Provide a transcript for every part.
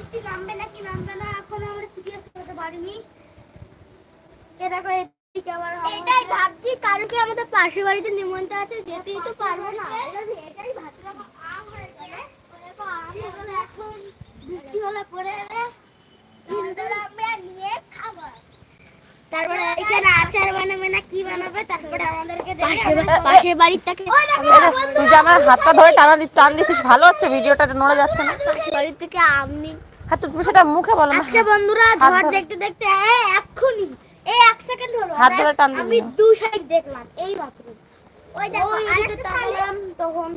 বৃষ্টি নামবে নাকি নামবে না এখন আমরা সিরিয়াস হতে পারিনি। এটাই ভাবছি কারণ কি আমাদের পাশের বাড়িতে নিমন্ত্রণ আছে, যেতেই তো পারবো না। এটাই ভাবছি আম হয়ে গেলে এখন বৃষ্টি হলে পরে আমরা নিয়ে খাবো। তারপরে এখানে আচার বানাবে না কি বানাবে, তারপরে আমাদেরকে পাশের বাড়ির থেকে তুই যে আমার হাতটা ধরে টান দিছিস, ভালো হচ্ছে, ভিডিওটা নড়ে যাচ্ছে না। পাশের বাড়ির থেকে আম নি। হ্যাঁ তুমি সেটা মুখে বলো না। আজকে বন্ধুরা ঝড় দেখতে দেখতে এক্ষুনি এই 1 সেকেন্ড হলো হাত ধরে টান দিবি। আমি দু সাইড দেখলাম এই মাত্র। ওই দেখো আরেকটা তাকালাম তখন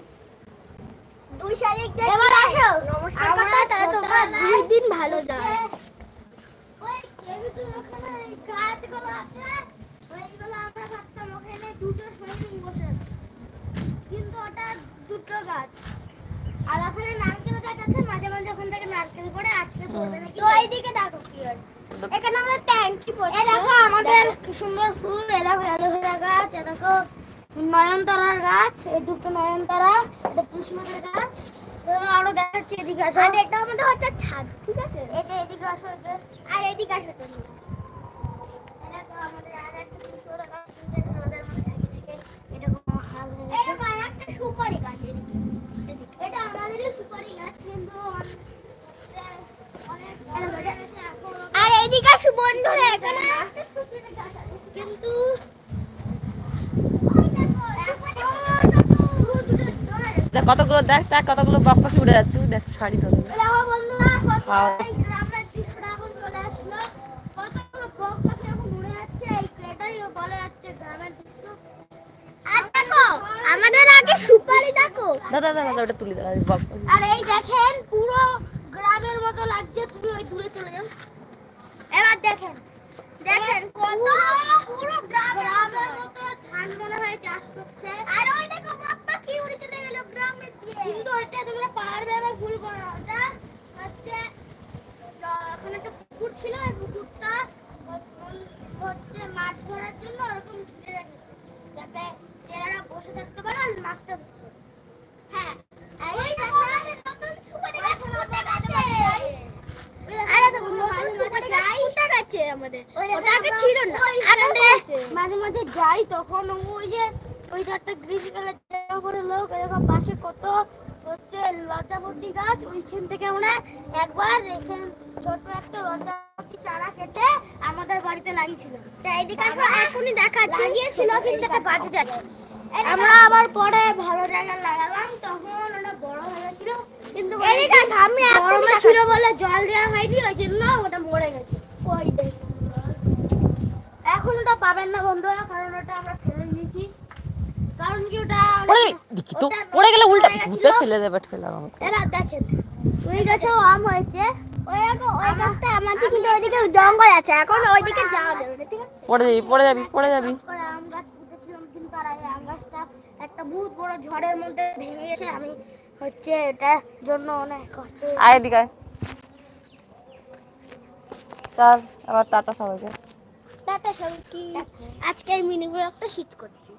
দুই সাইড দেখতে। এবার আসো নমস্কার করতে, তাহলে তোমরা 2 দিন ভালো যায়। ওই কেবিটির ওখানে গাছগুলো আছে, ওইগুলো আমরা ভাবতাম ওখানে দুটো শোরুম বসে, কিন্তু ওটা দুটো গাছ। আর ওখানে নারকেল গাছ আছে, মাঝে মাঝে ওখান থেকে নারকেল পড়ে, আজকে পড়বে নাকি। তো এইদিকে দেখো কি হচ্ছে, এখানে আমাদের ট্যাঙ্কি পড়ছে। এই দেখো আমাদের কি সুন্দর ফুল, এই দেখো অ্যালোভেরা গাছ, এই দেখো নয়নতারার গাছ, এই দুটো নয়নতারা, এটা কৃষ্ণচূড়া গাছ। আরো দেখাচ্ছি, এদিকে আসো। আর এটা আমাদের হচ্ছে ছাদ, ঠিক আছে? এটা এদিকে আসো, আর এদিকে আসো তুমি। এই দেখো আমাদের আর একটা কৃষ্ণচূড়া গাছ, কিন্তু রোদের মধ্যে থেকে থেকে এরকম হাল হয়ে গেছে। এই দেখো একটা সুপারি গাছ, এটা আমাদেরই সুপারি গাছ, কিন্তু আর এইদিকে আসো বন্ধুরা, এখানে কিন্তু কতগুলো দেখ, কতগুলো বক পাখি উড়ে যাচ্ছে, দেখ শাড়ি ধরে। আমাদের আগে সুপারি দেখো, দাদা দাদা ওটা তুলে দাও বক পাখি। আর এই দেখেন পুরো গ্রামের মতো লাগছে। তুমি ওই দূরে চলে যাও, এবার দেখেন দেখেন কত পুরো গ্রামের মতো ধান মনে হয় চাষ করছে। আর ওই দেখো বাপ্পা কি উড়ে চলে গেল গ্রামের দিকে, কিন্তু ওইটা তোমরা পারবে এবার ভুল করো না। ওটা হচ্ছে ওখানে একটা পুকুর ছিল, এই পুকুরটা হচ্ছে মাছ ধরার জন্য ওরকম ঘিরে রেখেছে, যাতে জেলেরা বসে থাকতে পারে আর মাছটা ধরতে পারে। হ্যাঁ, এই দেখো আমাদের নতুন সুপারি গাছ ফুটে গেছে। আরে দেখো সুপারি গাছ ফুটে গেছে আমাদের, ওটা আগে ছিল না। মাঝে মাঝে যাই তখন ওই যে ওই যে একটা গ্রিন কালার জামা পরে লোক, এরকম পাশে কত হচ্ছে লতাপতি গাছ, ওইখান থেকে আমরা একবার এখানে ছোট একটা লতাপতি চারা কেটে আমাদের বাড়িতে লাগিয়েছিল। তাই এদিকে এখনই দেখাচ্ছি, লাগিয়েছিল কিন্তু এটা বাজে যাচ্ছে। আমরা আবার পরে ভালো জায়গায় লাগালাম, তখন ওটা বড় হয়ে গেছিল, কিন্তু গরম ছিল বলে জল দেওয়া হয়নি, ওই জন্য ওটা মরে গেছে। ওই এখন ওটা পাবেন না বন্ধুরা, কারণ ওটা আমরা ফেলে দিয়েছি। কারণ কি ওটা পড়ে গেলে উল্টা ভূতে ফেলে দেবে ঠেলা আমাকে। এবার দেখেন ওই গাছেও আম হয়েছে, ওই গাছটা আম আছে, কিন্তু ওইদিকে জঙ্গল আছে, এখন ওইদিকে যাওয়া যাবে না, ঠিক আছে? পড়ে যাবি। আম গাছ পুঁতেছিলাম, কিন্তু তার আগে আম গাছটা একটা বহুত বড় ঝড়ের মধ্যে ভেঙে গেছে। আমি হচ্ছে এটার জন্য অনেক কষ্ট। আয় এদিকে আয়। তার আবার টাটা সবাইকে। টাটা সবাইকে। আজকে এই মিনি ব্লগটা শেষ করছি।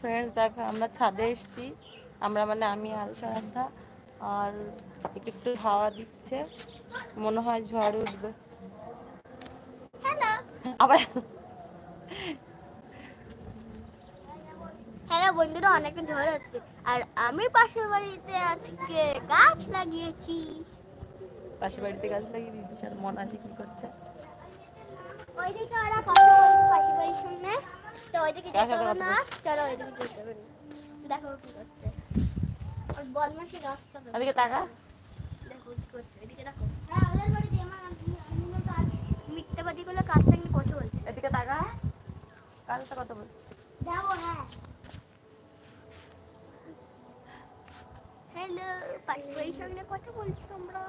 ফ্রেন্ডস দেখো আমরা ছাদে এসেছি, আমরা মানে আমি আলসারাধা, আর একটু একটু হাওয়া দিচ্ছে, মনে হয় ঝড় উঠবে। আবার হ্যালো বন্ধুরা, অনেকটা ঝড় হচ্ছে, আর আমি পাশের বাড়িতে আজকে গাছ লাগিয়েছি। পাশের বাড়িতে গাছ লাগিয়ে দিয়েছিস, আর মনালি কি করছে? ওইদিকে ওরা পাশের বাড়ির সামনে, তো ওইদিকে যেতে হবে না, চলো ওইদিকে যেতে হবে। দেখো কি করছে, ওর বদমাশি রাস্তা। এদিকে তাকা, দেখো কি করছে, এদিকে দেখো। হ্যাঁ, ওদের বাড়িতে মিথ্যাবাদী গুলো কাজ চাকরি কথা বলছে। এদিকে তাকা, কার সাথে কথা বলছিস? যাবো। হ্যাঁ, হ্যালো, পাশের বাড়ির সামনে কথা বলছি তোমরা।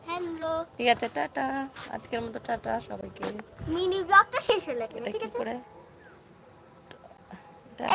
হ্যালো, ঠিক আছে, টাটা, আজকের মতো টাটা সবাইকে। মিনি ব্লগটা শেষ হলো, ঠিক আছে?